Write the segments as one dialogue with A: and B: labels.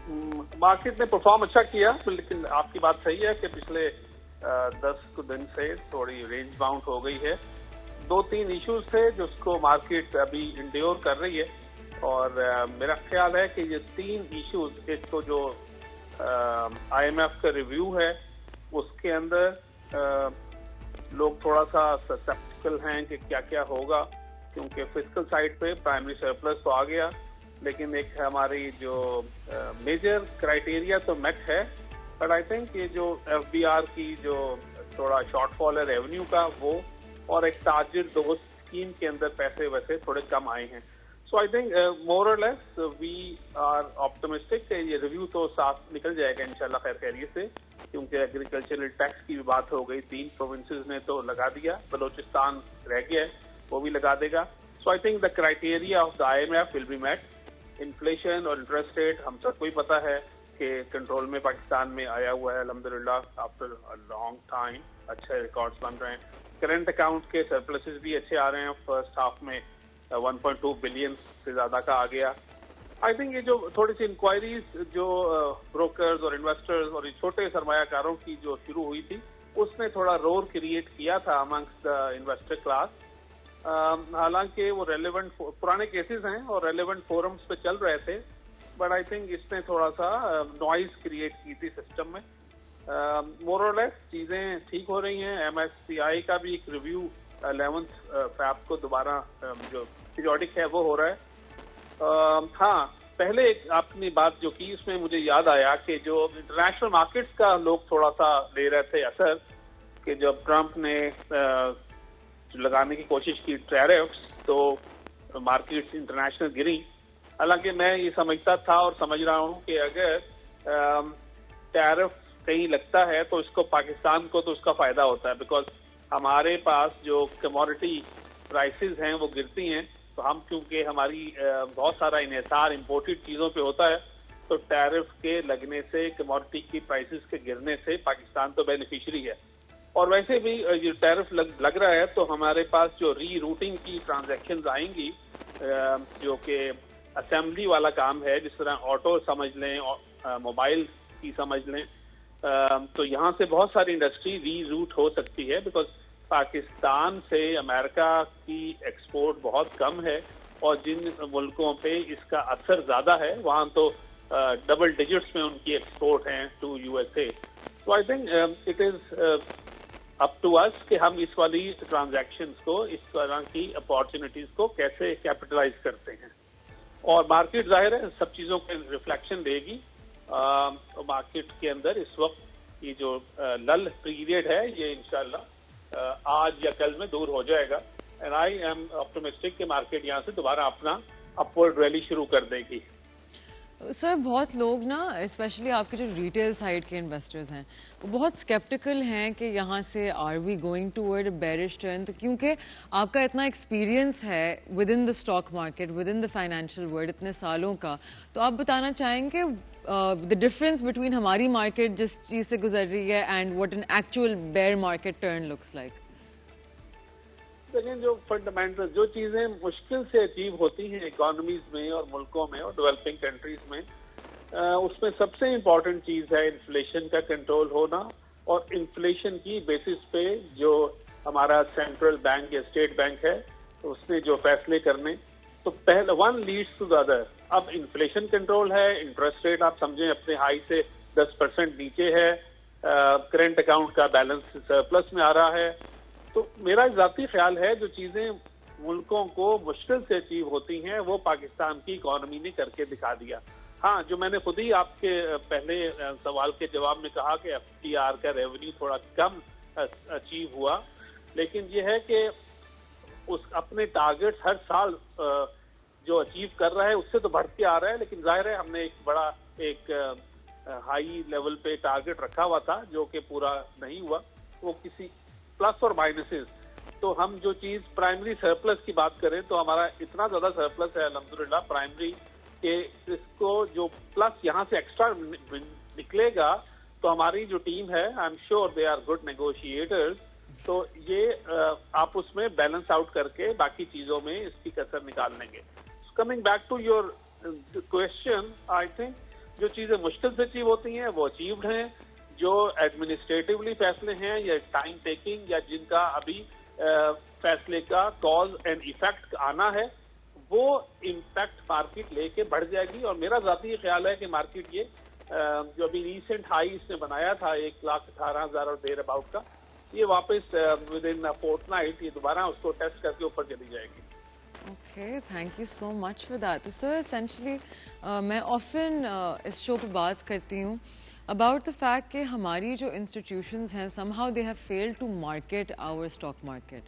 A: Market ने perform अच्छा किया, लेकिन आपकी बात सही है कि पिछले 10 दिन से थोड़ी रेंज बाउंड हो गई है। 2-3 इश्यूज थे जिसको मार्केट अभी इंड्योर कर रही है, और मेरा ख्याल है कि ये 3 इश्यूज, एक तो जो IMF का रिव्यू है उसके अंदर लोग थोड़ा सा सस्पेक्टिकल हैं कि क्या क्या होगा, क्योंकि फिस्कल साइड पे प्राइमरी सरप्लस तो आ गया, लेकिन एक हमारी जो मेजर क्राइटेरिया तो मेट है, बट आई थिंक ये जो FBR की जो थोड़ा शॉर्टफॉल है रेवेन्यू का, वो और एक ताजिर दोस्त स्कीम के अंदर पैसे वैसे थोड़े कम आए हैं। सो आई थिंक मोर और लेस वी आर ऑप्टिमिस्टिक। ये रिव्यू तो साफ निकल जाएगा इंशाल्लाह खैर खैरियत से, क्योंकि एग्रीकल्चरल टैक्स की भी बात हो गई, 3 प्रोविंसेस ने तो लगा दिया, बलोचिस्तान रह गया है, वो भी लगा देगा। So I think the criteria of the IMF will be met. Inflation और इंटरेस्ट रेट हम सबको ही पता है कि कंट्रोल में पाकिस्तान में आया हुआ है अल्हम्दुलिल्लाह आफ्टर अ लॉन्ग टाइम, अच्छे रिकॉर्ड्स बन रहे हैं। करंट अकाउंट के सरप्लसेस भी अच्छे आ रहे हैं, फर्स्ट हाफ में 1.2 बिलियन से ज्यादा का आ गया। आई थिंक ये जो थोड़ी सी इंक्वायरीज जो ब्रोकर्स और इन्वेस्टर्स और छोटे सरमायाकारों की जो शुरू हुई थी, उसने थोड़ा रोर क्रिएट किया था अमंग्स द इन्वेस्टर क्लास। हालांकि वो रेलेवेंट पुराने केसेस हैं और रेलेवेंट फोरम्स पे चल रहे थे, बट आई थिंक इसने थोड़ा सा नॉइज क्रिएट की थी सिस्टम में। मोर और लेस चीजें ठीक हो रही हैं। MSCI का भी एक रिव्यू 11 फैब को दोबारा जो पीरियोडिक है वो हो रहा है। हाँ, पहले एक आपने बात जो की उसमें मुझे याद आया कि जो इंटरनेशनल मार्केट्स का लोग थोड़ा सा ले रहे थे असर, कि जब ट्रंप ने लगाने की कोशिश की टैरिफ्स, तो मार्केट्स इंटरनेशनल गिरी। हालांकि मैं ये समझता था और समझ रहा हूँ कि अगर टैरिफ कहीं लगता है तो इसको पाकिस्तान को तो उसका फायदा होता है, बिकॉज हमारे पास जो कमोडिटी प्राइसेस हैं वो गिरती हैं, तो हम क्योंकि हमारी बहुत सारा इन्हिसार इंपोर्टेड चीजों पे होता है, तो टैरिफ के लगने से, कमोडिटी की प्राइसेस के गिरने से पाकिस्तान तो बेनिफिशियरी है। और वैसे भी ये टैरिफ लग रहा है तो हमारे पास जो री रूटिंग की ट्रांजैक्शंस आएंगी, जो कि असेंबली वाला काम है, जिस तरह ऑटो समझ लें, मोबाइल की समझ लें, तो यहाँ से बहुत सारी इंडस्ट्री री रूट हो सकती है, बिकॉज पाकिस्तान से अमेरिका की एक्सपोर्ट बहुत कम है, और जिन मुल्कों पे इसका असर ज्यादा है वहाँ तो डबल डिजिट्स में उनकी एक्सपोर्ट हैं टू USA। तो I think it is up to us कि हम इस वाली ट्रांजैक्शंस को, इस तरह की अपॉर्चुनिटीज को कैसे कैपिटलाइज करते हैं। और मार्केट जाहिर है सब चीजों के रिफ्लेक्शन देगी। तो मार्केट के अंदर इस वक्त ये जो लल पीरियड है ये इंशाल्लाह आज या कल में दूर हो जाएगा, एंड आई एम ऑप्टिमिस्टिक कि मार्केट यहाँ से दोबारा अपना अपवर्ड रैली शुरू कर देगी।
B: सर, बहुत लोग ना, स्पेशली आपके जो रिटेल साइड के इन्वेस्टर्स हैं, वो बहुत स्केप्टिकल हैं कि यहाँ से are we going toward bearish turn. तो क्योंकि आपका इतना एक्सपीरियंस है within the stock market, within the financial world इतने सालों का, तो आप बताना चाहेंगे द डिफरेंस बिटवीन हमारी मार्केट जिस चीज़ से गुजर रही है and what an actual bear market turn looks like?
A: लेकिन जो फंडामेंटल जो चीजें मुश्किल से अचीव होती हैं इकोनॉमीज में और मुल्कों में और डेवलपिंग कंट्रीज में, उसमें सबसे इम्पोर्टेंट चीज है इन्फ्लेशन का कंट्रोल होना, और इन्फ्लेशन की बेसिस पे जो हमारा सेंट्रल बैंक या स्टेट बैंक है उसने जो फैसले करने, तो पहले one leads to the other. अब इन्फ्लेशन कंट्रोल है, इंटरेस्ट रेट आप समझें अपने हाई से 10% नीचे है, करंट अकाउंट का बैलेंस सरप्लस में आ रहा है। तो मेरा जाती ख्याल है जो चीजें मुल्कों को मुश्किल से अचीव होती हैं वो पाकिस्तान की इकोनॉमी ने करके दिखा दिया। हाँ, जो मैंने खुद ही आपके पहले सवाल के जवाब में कहा कि FBR का रेवेन्यू थोड़ा कम अचीव हुआ, लेकिन ये है कि उस अपने टारगेट्स हर साल जो अचीव कर रहा है उससे तो बढ़ के आ रहा है, लेकिन जाहिर है हमने एक बड़ा एक हाई लेवल पे टारगेट रखा हुआ था जो कि पूरा नहीं हुआ। वो किसी प्लस और माइनसेस, तो हम जो चीज प्राइमरी सरप्लस की बात करें तो हमारा इतना ज्यादा सरप्लस है अल्हम्दुलिल्लाह प्राइमरी के, इसको जो प्लस यहाँ से एक्स्ट्रा निकलेगा तो हमारी जो टीम है, I am sure they are good negotiators, तो ये आप उसमें बैलेंस आउट करके बाकी चीजों में इसकी कसर निकाल लेंगे। Coming back to your question, I think जो चीजें मुश्किल से अचीव होती हैं वो अचीव्ड हैं, जो एडमिनिस्ट्रेटिवली फैसले हैं या टाइम टेकिंग या जिनका अभी फैसले का कॉज एंड इफेक्ट आना है, वो इम्पैक्ट मार्केट लेके बढ़ जाएगी। और मेरा जाती ख्याल है कि मार्केट ये जो अभी रिसेंट हाई इसने बनाया था 1,18,000 और देर अबाउट का, ये वापस विद इन फोर्टनाइट ये दोबारा उसको टेस्ट करके ऊपर चली जाएगी।
B: Okay, thank you so much for that. तो सर एसेंशली मैं ऑफन इस शो पे बात करती हूँ अबाउट द फैक्ट कि हमारी जो इंस्टीट्यूशंस हैं somehow they have failed to market our stock market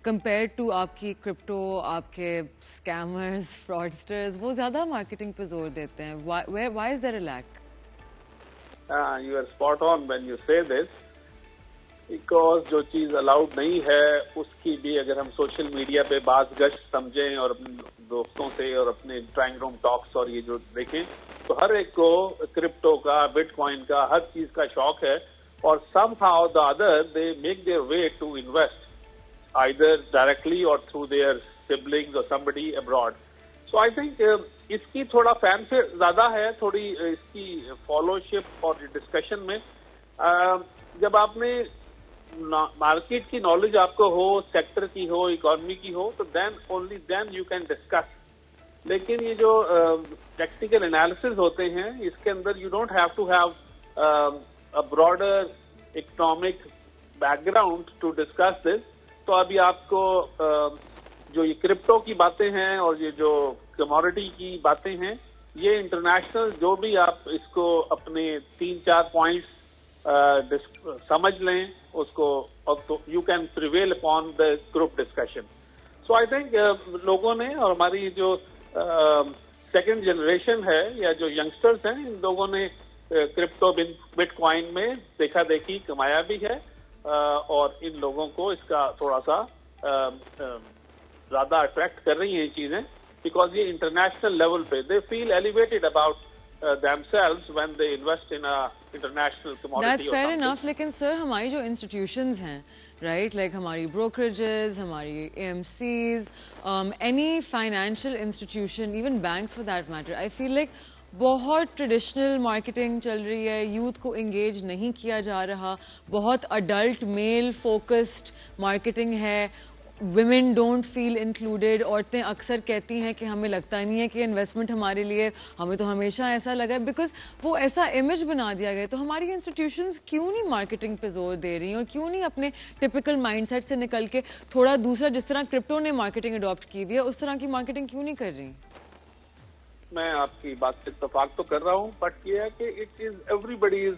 B: compare to आपकी क्रिप्टो, आपके स्कैमर्स, फ्रॉडस्टर्स, वो ज़्यादा मार्केटिंग पे जोर देते हैं। Why is there a lack?
A: You are spot on when you say this, because जो चीज अलाउड नहीं है उसकी भी अगर हम सोशल मीडिया पे बात गश्त समझें और अपने दोस्तों से और अपने ड्राइंग रूम टॉक्स और ये जो देखें, तो हर एक को क्रिप्टो का, बिटकॉइन का, हर चीज का शौक है और somehow the other they make their way to invest either directly or through their siblings or somebody abroad. So I think इसकी थोड़ा फैन से ज्यादा है, थोड़ी इसकी फॉलोशिप और डिस्कशन में जब आपने मार्केट की नॉलेज आपको हो, सेक्टर की हो, इकोनॉमी की हो, तो then only then you can discuss. लेकिन ये जो टेक्निकल एनालिसिस होते हैं इसके अंदर you don't have to have a broader economic background to discuss this. तो अभी आपको जो ये क्रिप्टो की बातें हैं और ये जो कमोडिटी की बातें हैं, ये इंटरनेशनल जो भी आप इसको अपने 3-4 पॉइंट्स समझ लें उसको, और तो you can prevail upon the group discussion. So I think लोगों ने और हमारी जो सेकंड जनरेशन है या जो यंगस्टर्स हैं, इन लोगों ने क्रिप्टो बिटकॉइन में देखा देखी कमाया भी है और इन लोगों को इसका थोड़ा सा ज्यादा अट्रैक्ट कर रही हैं ये चीजें, बिकॉज ये इंटरनेशनल लेवल पे they feel elevated about themselves when they invest in a international commodity.
B: That's fair enough. लेकिन सर हमारी जो institutions हैं, right, like हमारी brokerages, हमारी AMCs, any financial institution, even banks for that matter, I feel like बहुत traditional marketing चल रही है, यूथ को इंगेज नहीं किया जा रहा, बहुत अडल्ट मेल फोकस्ड मार्केटिंग है, विमेन डोंट फील इंक्लूडेड। औरतें अक्सर कहती हैं कि हमें लगता नहीं है कि इन्वेस्टमेंट हमारे लिए, हमें तो हमेशा ऐसा लगा है, बिकॉज वो ऐसा इमेज बना दिया गया। तो हमारी इंस्टीट्यूशंस क्यों नहीं मार्केटिंग पे जोर दे रही और क्यों नहीं अपने टिपिकल माइंडसेट से निकल के थोड़ा दूसरा, जिस तरह क्रिप्टो ने मार्केटिंग अडॉप्ट की हुई है उस तरह की मार्केटिंग क्यों नहीं कर रही?
A: मैं आपकी बात से इत्तेफाक तो कर रहा हूँ, बट ये है कि इट इज एवरीबडीज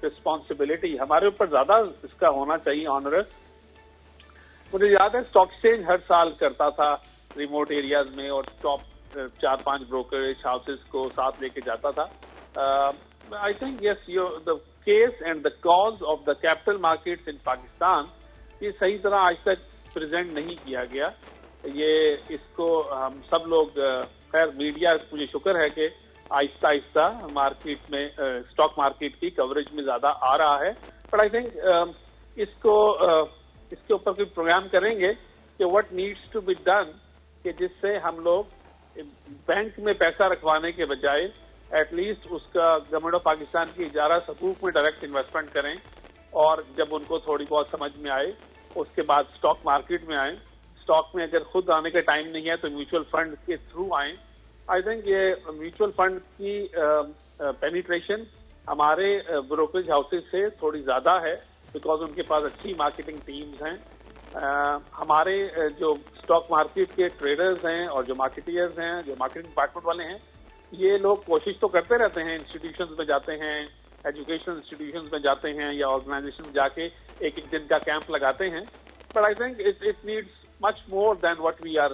A: रिस्पॉन्सिबिलिटी, हमारे ऊपर ज्यादा इसका होना चाहिए ऑनरस। मुझे याद है स्टॉक एक्सचेंज हर साल करता था रिमोट एरियाज में और टॉप 4-5 ब्रोकरेज हाउसेस को साथ लेके जाता था। I think yes the case and the cause of the capital markets in Pakistan ये सही तरह आज तक प्रेजेंट नहीं किया गया। ये इसको हम सब लोग, खैर मीडिया, मुझे शुक्र है कि आहिस्ता आहिस्ता मार्केट में स्टॉक मार्केट की कवरेज में ज्यादा आ रहा है, बट आई थिंक इसके ऊपर कोई प्रोग्राम करेंगे कि what needs to be done, कि जिससे हम लोग बैंक में पैसा रखवाने के बजाय एटलीस्ट उसका गवर्नमेंट ऑफ पाकिस्तान की इजारा सकूक में डायरेक्ट इन्वेस्टमेंट करें और जब उनको थोड़ी बहुत समझ में आए उसके बाद स्टॉक मार्केट में आए। स्टॉक में अगर खुद आने का टाइम नहीं है तो म्यूचुअल फंड के थ्रू आए। आई थिंक ये म्यूचुअल फंड की पेनिट्रेशन हमारे ब्रोकरेज हाउसेज से थोड़ी ज्यादा है, बिकॉज उनके पास अच्छी मार्केटिंग टीम्स हैं। हमारे जो स्टॉक मार्केट के ट्रेडर्स हैं और जो मार्केटियर्स हैं, जो मार्केटिंग डिपार्टमेंट वाले हैं, ये लोग कोशिश तो करते रहते हैं, इंस्टीट्यूशंस में जाते हैं, एजुकेशन इंस्टीट्यूशंस में जाते हैं या ऑर्गेनाइजेशन में जाके एक दिन का कैंप लगाते हैं, but I think it needs much more than what we are